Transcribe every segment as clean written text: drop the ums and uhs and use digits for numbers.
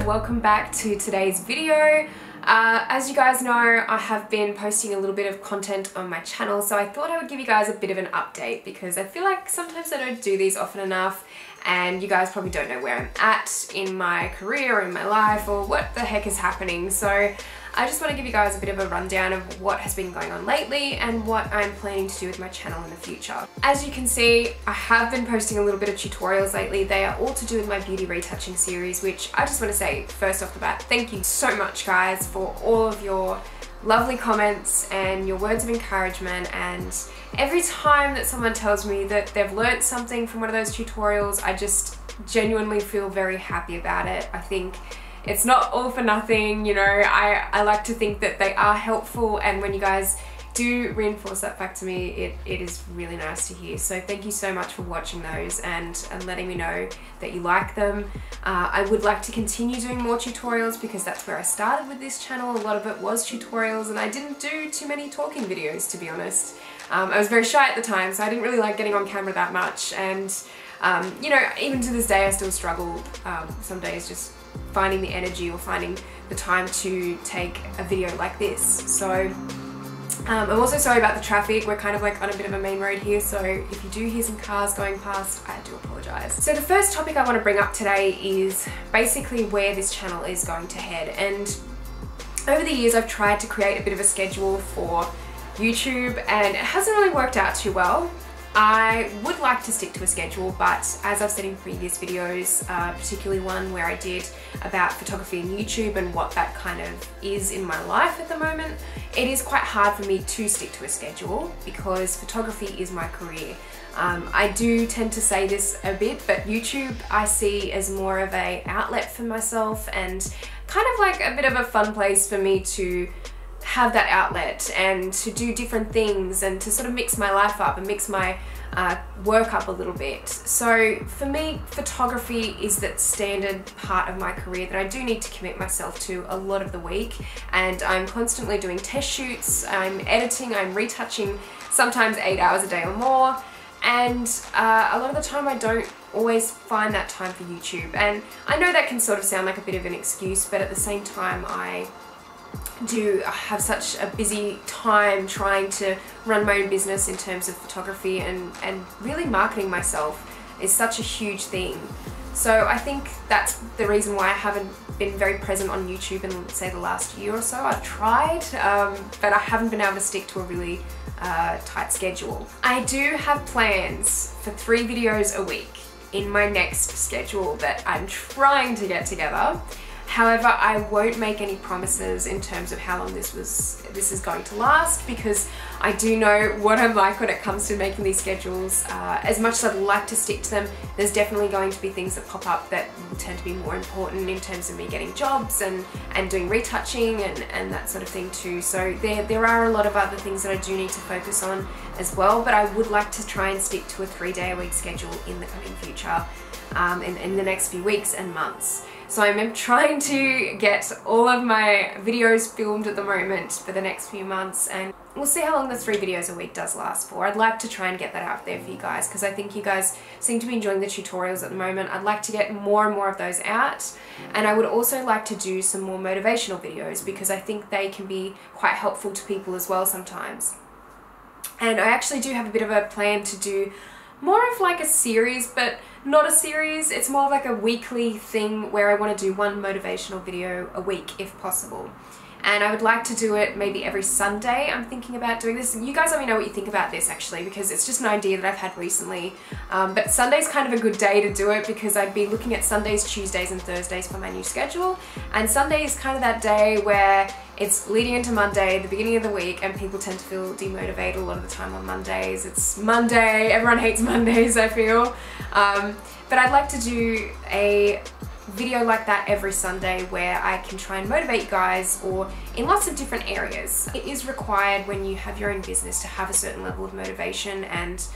welcome back to today's video. As you guys know, I have been posting a little bit of content on my channel, so I thought I would give you guys a bit of an update because I feel like sometimes I don't do these often enough and you guys probably don't know where I'm at in my career or in my life or what the heck is happening. So I just want to give you guys a bit of a rundown of what has been going on lately and what I'm planning to do with my channel in the future. As you can see, I have been posting a little bit of tutorials lately. They are all to do with my beauty retouching series, which I just want to say first off the bat, thank you so much guys for all of your lovely comments and your words of encouragement, and every time that someone tells me that they've learnt something from one of those tutorials, I just genuinely feel very happy about it. I think it's not all for nothing, you know. I like to think that they are helpful, and when you guys do reinforce that fact to me, it is really nice to hear. So thank you so much for watching those and letting me know that you like them. I would like to continue doing more tutorials because that's where I started with this channel. A lot of it was tutorials and I didn't do too many talking videos, to be honest. I was very shy at the time, so I didn't really like getting on camera that much, and you know, even to this day I still struggle some days just finding the energy or finding the time to take a video like this. So I'm also sorry about the traffic. We're kind of like on a bit of a main road here, so if you do hear some cars going past, I do apologise. So the first topic I want to bring up today is basically where this channel is going to head. And over the years I've tried to create a bit of a schedule for YouTube and it hasn't really worked out too well. I would like to stick to a schedule, but as I've said in previous videos, particularly one where I did about photography and YouTube and what that kind of is in my life at the moment, it is quite hard for me to stick to a schedule because photography is my career. I do tend to say this a bit, but YouTube I see as more of an outlet for myself and kind of like a bit of a fun place for me to have that outlet and to do different things and to sort of mix my life up and mix my work up a little bit. So for me, photography is that standard part of my career that I do need to commit myself to a lot of the week, and I'm constantly doing test shoots, I'm editing, I'm retouching, sometimes 8 hours a day or more, and a lot of the time I don't always find that time for YouTube. And I know that can sort of sound like a bit of an excuse, but at the same time I do have such a busy time trying to run my own business in terms of photography, and really marketing myself is such a huge thing. So I think that's the reason why I haven't been very present on YouTube in, say, the last year or so. I've tried, but I haven't been able to stick to a really tight schedule. I do have plans for 3 videos a week in my next schedule that I'm trying to get together. However, I won't make any promises in terms of how long this is going to last, because I do know what I'm like when it comes to making these schedules. As much as I'd like to stick to them, there's definitely going to be things that pop up that will tend to be more important in terms of me getting jobs and doing retouching and that sort of thing too. So there are a lot of other things that I do need to focus on as well, but I would like to try and stick to a 3-day-a-week schedule in the coming future, in the next few weeks and months. So I'm trying to get all of my videos filmed at the moment for the next few months, and we'll see how long the 3 videos a week does last for. I'd like to try and get that out there for you guys because I think you guys seem to be enjoying the tutorials at the moment. I'd like to get more and more of those out, and I would also like to do some more motivational videos because I think they can be quite helpful to people as well sometimes. And I actually do have a bit of a plan to do more of like a series, but not a series. It's more of like a weekly thing where I want to do 1 motivational video a week if possible. And I would like to do it maybe every Sunday. I'm thinking about doing this. You guys let me know what you think about this actually, because it's just an idea that I've had recently. But Sunday's kind of a good day to do it because I'd be looking at Sundays, Tuesdays and Thursdays for my new schedule. And Sunday is kind of that day where it's leading into Monday, the beginning of the week, and people tend to feel demotivated a lot of the time on Mondays. It's Monday, everyone hates Mondays, I feel. But I'd like to do a video like that every Sunday where I can try and motivate you guys, or in lots of different areas. It is required when you have your own business to have a certain level of motivation and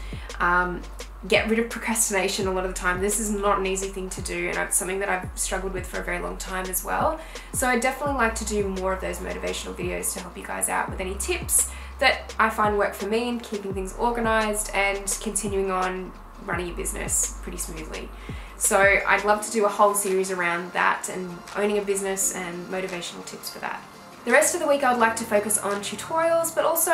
get rid of procrastination a lot of the time. This is not an easy thing to do, and it's something that I've struggled with for a very long time as well. So I definitely like to do more of those motivational videos to help you guys out with any tips that I find work for me in keeping things organized and continuing on running your business pretty smoothly. So I'd love to do a whole series around that and owning a business and motivational tips for that. The rest of the week I would like to focus on tutorials, but also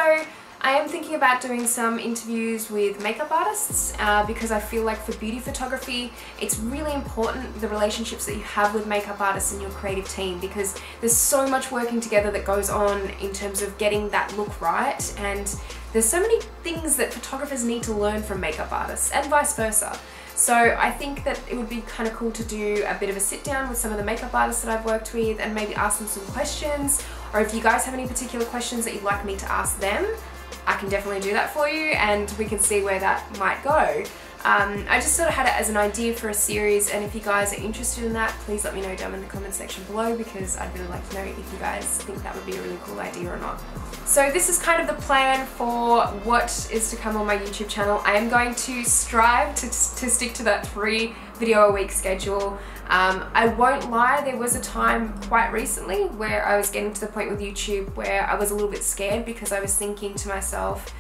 I am thinking about doing some interviews with makeup artists because I feel like for beauty photography it's really important the relationships that you have with makeup artists and your creative team, because there's so much working together that goes on in terms of getting that look right, and there's so many things that photographers need to learn from makeup artists and vice versa. So I think that it would be kind of cool to do a bit of a sit down with some of the makeup artists that I've worked with and maybe ask them some questions, or if you guys have any particular questions that you'd like me to ask them, I can definitely do that for you and we can see where that might go. I just sort of had it as an idea for a series, and if you guys are interested in that, please let me know down in the comment section below, because I'd really like to know if you guys think that would be a really cool idea or not. So this is kind of the plan for what is to come on my YouTube channel. I am going to strive to stick to that 3 video a week schedule. I won't lie, there was a time quite recently where I was getting to the point with YouTube where I was a little bit scared, because I was thinking to myself,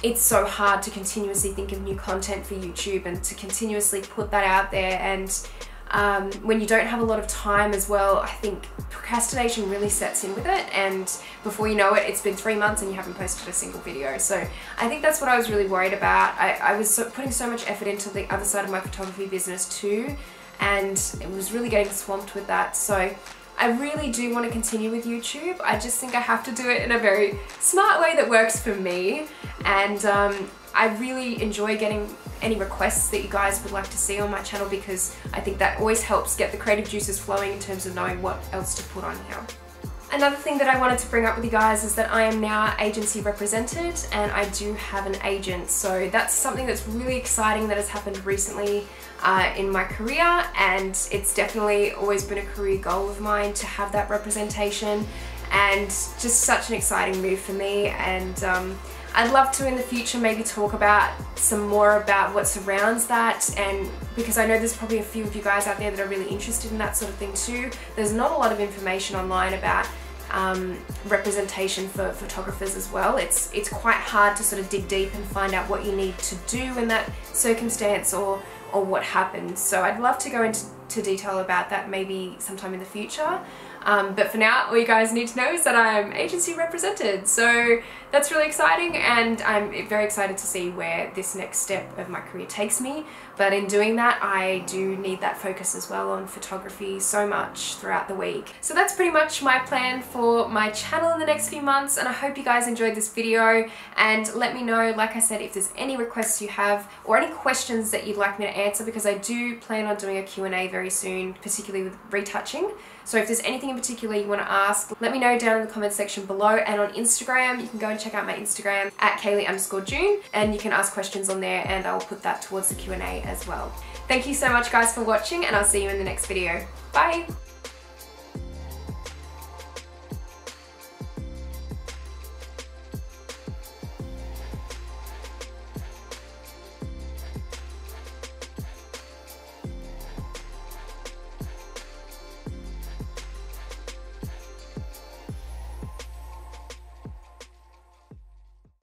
it's so hard to continuously think of new content for YouTube and to continuously put that out there, and when you don't have a lot of time as well, I think procrastination really sets in with it, and before you know it, it's been 3 months and you haven't posted a single video. So I think that's what I was really worried about. I was putting so much effort into the other side of my photography business too, and it was really getting swamped with that. So I really do want to continue with YouTube. I just think I have to do it in a very smart way that works for me, and I really enjoy getting any requests that you guys would like to see on my channel, because I think that always helps get the creative juices flowing in terms of knowing what else to put on here. Another thing that I wanted to bring up with you guys is that I am now agency represented and I do have an agent. So that's something that's really exciting that has happened recently in my career, and it's definitely always been a career goal of mine to have that representation, and just such an exciting move for me. And I'd love to in the future maybe talk about some more about what surrounds that, and because I know there's probably a few of you guys out there that are really interested in that sort of thing too. There's not a lot of information online about representation for photographers as well. It's quite hard to sort of dig deep and find out what you need to do in that circumstance, or what happens. So I'd love to go into detail about that maybe sometime in the future. But for now, all you guys need to know is that I'm agency represented. So that's really exciting, and I'm very excited to see where this next step of my career takes me. But in doing that, I do need that focus as well on photography so much throughout the week. So that's pretty much my plan for my channel in the next few months, and I hope you guys enjoyed this video, and let me know, like I said, if there's any requests you have or any questions that you'd like me to answer, because I do plan on doing a Q&A very soon, particularly with retouching. So if there's anything in particular you want to ask, let me know down in the comment section below, and on Instagram, you can go and check out my Instagram at Kayleigh_June, and you can ask questions on there and I'll put that towards the Q&A as well. Thank you so much guys for watching, and I'll see you in the next video. Bye!